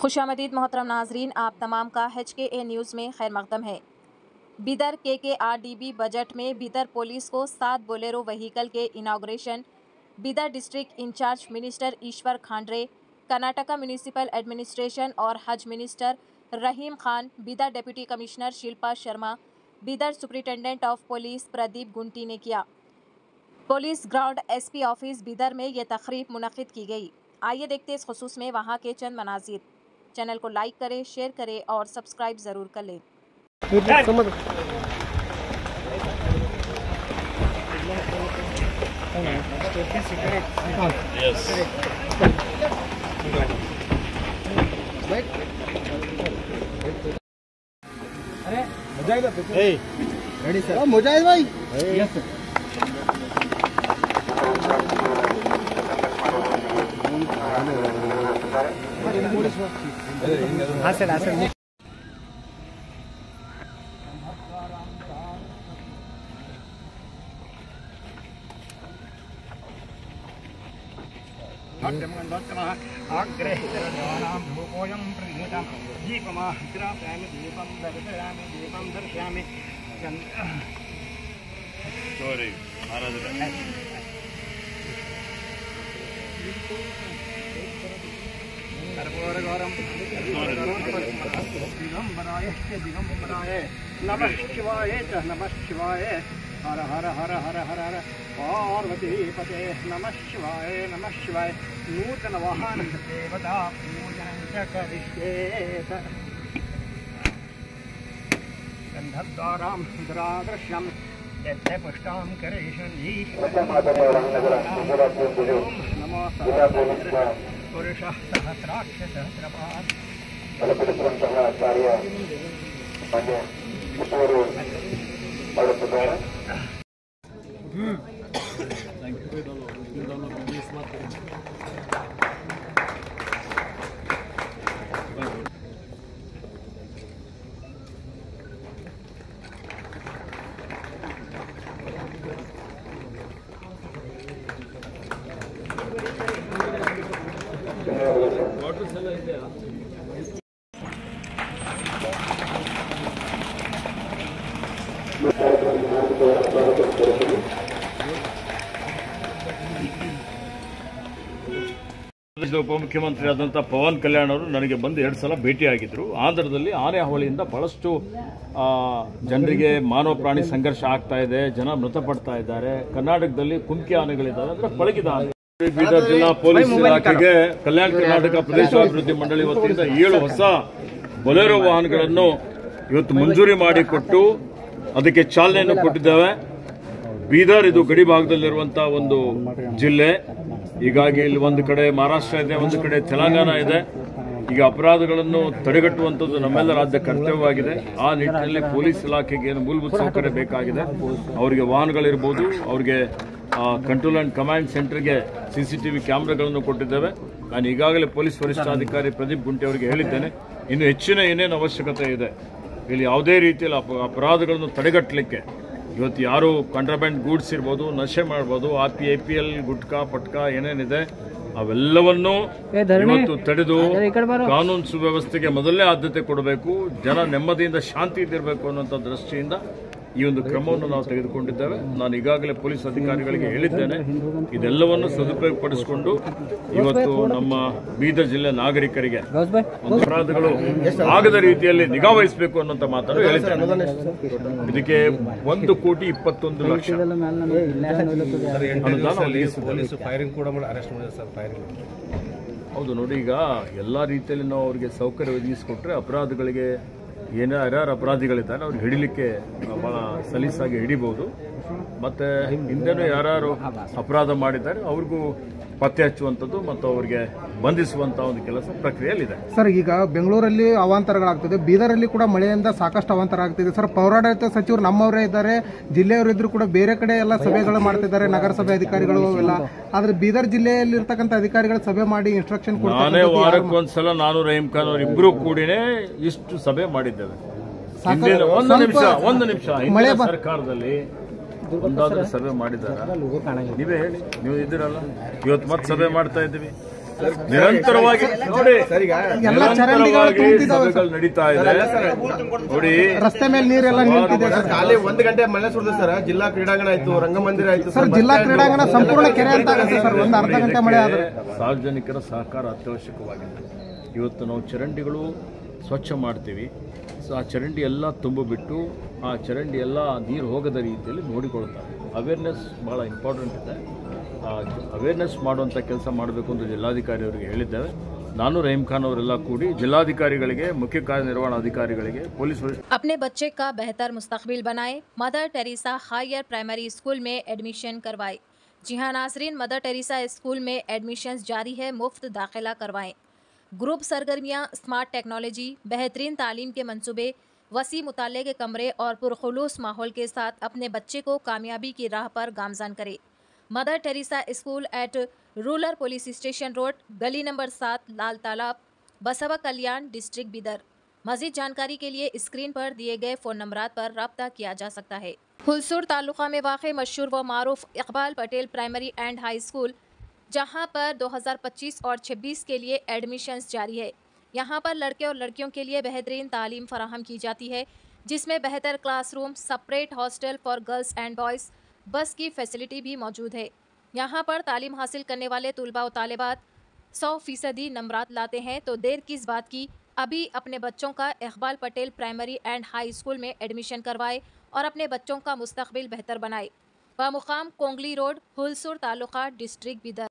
खुशामदीद मोहतरम नाजरीन, आप तमाम का HKA न्यूज़ में खैर मकदम है। बिदर KKRDB बजट में बिदर पुलिस को 7 बोलेरो व्हीकल के inauguration Bidar district incharge minister Eshwar Khandre, Karnataka municipal administration और हज minister Rahim Khan, Bidar deputy commissioner Shilpa Sharma, Bidar superintendent of police Pradeep Gunti ने किया। Police ground SP office Bidar में यह तकरीब मुनक़िद की गई। आइए देखते इस खुसूस में वहाँ के चंद मनाज़िर। चैनल को लाइक करें, शेयर करें और सब्सक्राइब ज़रूर कर लें। मुजाहिद भाई नमः शिवाय नमः शिवाय हर हर हर हर हर हर पार्वती पते नमः शिवाय नूतन वाहन देवता पूजनं च करिष्येत गन्धद्वारां दुरादृश्यं यत्र पुष्टां करिष्यन्ति नमो पुरुषः सहस्राक्ष सहस्रपाद ಉಪಮುಖ್ಯಮಂತ್ರಿ ಆದಂಥ ಪವನ್ ಕಲ್ಯಾಣ್ ಅವರು ನನಗೆ ಬಂದು 2 ಸಲ ಭೇಟಿಯಾಗಿದ್ದರು. ಆಂಧ್ರದಲ್ಲಿ ಆನೆ ಹಾವಳಿಯಿಂದ ಬಹಳಷ್ಟು ಜನರಿಗೆ ಮಾನವ ಪ್ರಾಣಿ ಸಂಘರ್ಷ ಆಗ್ತಾ ಇದೆ, ಜನ ಮೃತಪಡ್ತಾ ಇದ್ದಾರೆ. ಕರ್ನಾಟಕದಲ್ಲಿ ಕುಮ್ಕಿ ಆನೆಗಳಿದ್ದಾವೆ, ಅಂದರೆ ಪಳಗಿದ ಆನೆ. ಬೀದರ್ ಜಿಲ್ಲಾ ಪೊಲೀಸ್ ಇಲಾಖೆಗೆ ಕಲ್ಯಾಣ ಕರ್ನಾಟಕ ಪ್ರದೇಶಾಭಿವೃದ್ಧಿ ಮಂಡಳಿ ವತಿಯಿಂದ 7 ಹೊಸ ಬೊಲೆರೋ ವಾಹನಗಳನ್ನು ಇವತ್ತು ಮಂಜೂರಿ ಮಾಡಿಕೊಟ್ಟು ಅದಕ್ಕೆ ಚಾಲನೆಯನ್ನು ಕೊಟ್ಟಿದ್ದೇವೆ. ಬೀದರ್ ಇದು ಗಡಿ ಭಾಗದಲ್ಲಿರುವಂತಹ ಒಂದು ಜಿಲ್ಲೆ. ಹೀಗಾಗಿ ಇಲ್ಲಿ ಒಂದು ಕಡೆ ಮಹಾರಾಷ್ಟ್ರ ಇದೆ, ಒಂದು ಕಡೆ ತೆಲಂಗಾಣ ಇದೆ. ಈಗ ಅಪರಾಧಗಳನ್ನು ತಡೆಗಟ್ಟುವಂಥದ್ದು ನಮ್ಮೆಲ್ಲ ರಾಜ್ಯ ಕರ್ತವ್ಯವಾಗಿದೆ. ಆ ನಿಟ್ಟಿನಲ್ಲಿ ಪೊಲೀಸ್ ಇಲಾಖೆಗೆ ಏನು ಮೂಲಭೂತ ಸೌಕರ್ಯ ಬೇಕಾಗಿದೆ, ಅವರಿಗೆ ವಾಹನಗಳಿರ್ಬೋದು, ಅವರಿಗೆ ಕಂಟ್ರೋಲ್ ಆ್ಯಂಡ್ ಕಮಾಂಡ್ ಸೆಂಟರ್ಗೆ CCTV ಕ್ಯಾಮ್ರಾಗಳನ್ನು ಕೊಟ್ಟಿದ್ದೇವೆ. ನಾನು ಈಗಾಗಲೇ ಪೊಲೀಸ್ ವರಿಷ್ಠಾಧಿಕಾರಿ ಪ್ರದೀಪ್ ಗುಂಟಿ ಅವರಿಗೆ ಹೇಳಿದ್ದೇನೆ, ಇನ್ನು ಹೆಚ್ಚಿನ ಏನೇನು ಅವಶ್ಯಕತೆ ಇದೆ, ಇಲ್ಲಿ ಯಾವುದೇ ರೀತಿಯಲ್ಲಿ ಅಪರಾಧಗಳನ್ನು ತಡೆಗಟ್ಟಲಿಕ್ಕೆ ಇವತ್ತು ಯಾರು ಕಾಂಟ್ರಾಬ್ಯಾಂಡ್ ಗೂಡ್ಸ್ ಇರ್ಬೋದು, ನಶೆ ಮಾಡ್ಬೋದು, APL ಗುಟ್ಕಾ ಪಟ್ಕಾ ಏನೇನಿದೆ ಅವೆಲ್ಲವನ್ನೂ ಇವತ್ತು ತಡೆದು ಕಾನೂನು ಸುವ್ಯವಸ್ಥೆಗೆ ಮೊದಲನೇ ಆದ್ಯತೆ ಕೊಡಬೇಕು, ಜನ ನೆಮ್ಮದಿಯಿಂದ ಶಾಂತಿಯಿಂದಿರಬೇಕು ಅನ್ನುವಂಥ ದೃಷ್ಟಿಯಿಂದ ಈ ಒಂದು ಕ್ರಮವನ್ನು ನಾವು ತೆಗೆದುಕೊಂಡಿದ್ದೇವೆ. ನಾನು ಈಗಾಗಲೇ ಪೊಲೀಸ್ ಅಧಿಕಾರಿಗಳಿಗೆ ಹೇಳಿದ್ದೇನೆ, ಇದೆಲ್ಲವನ್ನು ಸದುಪಯೋಗಪಡಿಸಿಕೊಂಡು ಇವತ್ತು ನಮ್ಮ ಬೀದರ್ ಜಿಲ್ಲೆ ನಾಗರಿಕರಿಗೆ ಒಂದು ಅಪರಾಧಗಳು ಆಗದ ರೀತಿಯಲ್ಲಿ ನಿಗಾ ವಹಿಸಬೇಕು ಅನ್ನುವಂಥ ಮಾತನ್ನು ಹೇಳಿದ್ದೇನೆ. ಇದಕ್ಕೆ 1,21,00,000 ಅನುದಾನ ಹೌದು. ನೋಡಿ, ಈಗ ಎಲ್ಲ ರೀತಿಯಲ್ಲಿ ನಾವು ಅವರಿಗೆ ಸೌಕರ್ಯ ಒದಗಿಸಿಕೊಟ್ರೆ ಅಪರಾಧಗಳಿಗೆ ಯಾರ್ಯಾರು ಅಪರಾಧಿಗಳಿದ್ದಾರೆ ಅವ್ರಿಗೆ ಹಿಡಿಲಿಕ್ಕೆ ಬಹಳ ಸಲೀಸಾಗಿ ಹಿಡಿಬಹುದು. ಮತ್ತೆ ಹಿಂದೆನೂ ಯಾರು ಅಪರಾಧ ಮಾಡಿದ್ದಾರೆ ಅವ್ರಿಗೂ ಪತ್ತೆ ಹಚ್ಚುವಂಥದ್ದು ಮತ್ತು ಅವರಿಗೆ ಬಂಧಿಸುವಂಥ ಒಂದು ಕೆಲಸ ಪ್ರಕ್ರಿಯೆಯಲ್ಲಿದೆ. ಸರ್, ಈಗ ಬೆಂಗಳೂರಲ್ಲಿ ಅವಾಂತರಗಳಾಗ್ತದೆ, ಬೀದರಲ್ಲಿ ಕೂಡ ಮಳೆಯಿಂದ ಸಾಕಷ್ಟು ಅವಾಂತರ ಆಗ್ತಿದೆ. ಸರ್, ಪೌರಾಡಳಿತ ಸಚಿವರು ನಮ್ಮವರೇ ಇದ್ದಾರೆ, ಜಿಲ್ಲೆಯವರು ಇದ್ರು ಕೂಡ ಬೇರೆ ಕಡೆ ಎಲ್ಲ ಸಭೆಗಳು ಮಾಡ್ತಿದ್ದಾರೆ, ನಗರಸಭೆ ಅಧಿಕಾರಿಗಳು ಎಲ್ಲ. ಆದ್ರೆ ಬೀದರ್ ಜಿಲ್ಲೆಯಲ್ಲಿ ಇರ್ತಕ್ಕಂಥ ಅಧಿಕಾರಿಗಳು ಸಭೆ ಮಾಡಿ ಇನ್ಸ್ಟ್ರಕ್ಷನ್ ಕೊಡ್ತಾರೆ. ನಾನೇ ವಾರಕ್ಕೊಂದ್ಸಲ ನಾನು ರಹೀಂ ಖಾನ್ ಅವರು ಇಬ್ರು ಕೂಡಿನೇ ಇಷ್ಟು ಸಭೆ ಮಾಡಿದ್ದೇವೆ. ಒಂದು ನಿಮಿಷ ಮಳೆ ಸರ್ಕಾರದಲ್ಲಿ ಒಂದಾದ್ರೂ ಸಭೆ ಮಾಡಿದಾರ? ನೀವೇ ಹೇಳಿ, ನೀವು ಇದ್ದೀರಲ್ಲ, ಇವತ್ತು ಮತ್ತೆ ಸಭೆ ಮಾಡ್ತಾ ಇದ್ದೀವಿ. ನಿರಂತರವಾಗಿ ನೋಡಿ ಎಲ್ಲ ಚರಂಡಿಗಳು ತುಂಬಿದಾವೆ ಸಭೆಗಳು ನಡೀತಾ ಇದೆ ನೋಡಿ. ರಸ್ತೆ ಮೇಲೆ ನೀರೆಲ್ಲ ನಿಂತಿದೆ ಸರ್. ಖಾಲಿ 1 ಗಂಟೆ ಮಳೆ ಸುರಿದ ಸರ್. ಜಿಲ್ಲಾ ಕ್ರೀಡಾಂಗಣ ಆಯ್ತು, ರಂಗಮಂದಿರ ಆಯ್ತು ಸರ್. ಜಿಲ್ಲಾ ಕ್ರೀಡಾಂಗಣ ಸಂಪೂರ್ಣ ಕೆರೆ ಅಂತ ಆಗುತ್ತೆ ಸರ್. ಒಂದು ಅರ್ಧ ಗಂಟೆ ಮಳೆ ಆದ್ರೆ ಸಾರ್ವಜನಿಕರ ಸಹಕಾರ ಅತ್ಯವಶ್ಯಕವಾಗಿದೆ. ಇವತ್ತು ನಾವು ಚರಂಡಿಗಳು ಸ್ವಚ್ಛ ಮಾಡ್ತೀವಿ. ಸೊ ಆ ಚರಂಡಿ ಎಲ್ಲ ತುಂಬಿಬಿಟ್ಟು ಆ ಚರಂಡಿ ಎಲ್ಲ ನೀರು ಹೋಗದ ರೀತಿಯಲ್ಲಿ ನೋಡಿಕೊಳ್ತಾರೆ. ಅವೇರ್ನೆಸ್ ಭಾಳ ಇಂಪಾರ್ಟೆಂಟ್ ಇದೆ. ಅವೇರ್ನೆಸ್ ಮಾಡುವಂಥ ಕೆಲಸ ಮಾಡಬೇಕು ಅಂತ ಜಿಲ್ಲಾಧಿಕಾರಿ ಅವರಿಗೆ ಹೇಳಿದ್ದೇವೆ. ನಾನು रहीम खान ಅವರೆಲ್ಲ ಕೂಡಿ ಜಿಲ್ಲಾಧಿಕಾರಿಗಳಿಗೆ, ಮುಖ್ಯ ಕಾರ್ಯನಿರ್ವಹಣಾಧಿಕಾರಿಗಳಿಗೆ, ಪೊಲೀಸ್ अपने बच्चे का बेहतर मुस्तकबिल बनाएं, Mother Teresa higher primary school में एडमिशन करवाएं। जी हाँ नाजरीन, मदर टेरेसा स्कूल में एडमिशन्स जारी है, मुफ्त दाखिला करवाएं। ग्रुप सरगर्मियाँ, स्मार्ट टेक्नोलॉजी, बेहतरीन तालीम के मंसूबे, वसी मुताले के कमरे और पुरखुलूस माहौल के साथ अपने बच्चे को कामयाबी की राह पर गामज़न करें। Mother Teresa school eight rural police station road, गली नंबर 7, लाल तालाब, बसवा कल्याण, डिस्ट्रिक्ट बिदर। मज़ीद जानकारी के लिए स्क्रीन पर दिए गए फ़ोन नंबरात पर रब्ता किया जा सकता है। हुलसूर तालुका में वाक़ मशहूर व मारूफ Iqbal Patel primary and high school, जहां पर 2025 और 26 के लिए एडमिशन्स जारी है। यहां पर लड़के और लड़कियों के लिए बेहतरीन तालीम फराहम की जाती है, जिसमें बेहतर classroom, separate hostel for girls and boys, बस की फैसिलिटी भी मौजूद है। यहाँ पर तालीम हासिल करने वाले तुलबा व तालिबात 100% नंबरात लाते हैं, तो देर किस बात की, अभी अपने बच्चों का Iqbal Patel primary and high school में एडमिशन करवाए और अपने बच्चों का मुस्तकबिल बेहतर बनाए। वह मुकाम कोंगली रोड, हुलसूर तालुका, डिस्ट्रिक्ट बिदर।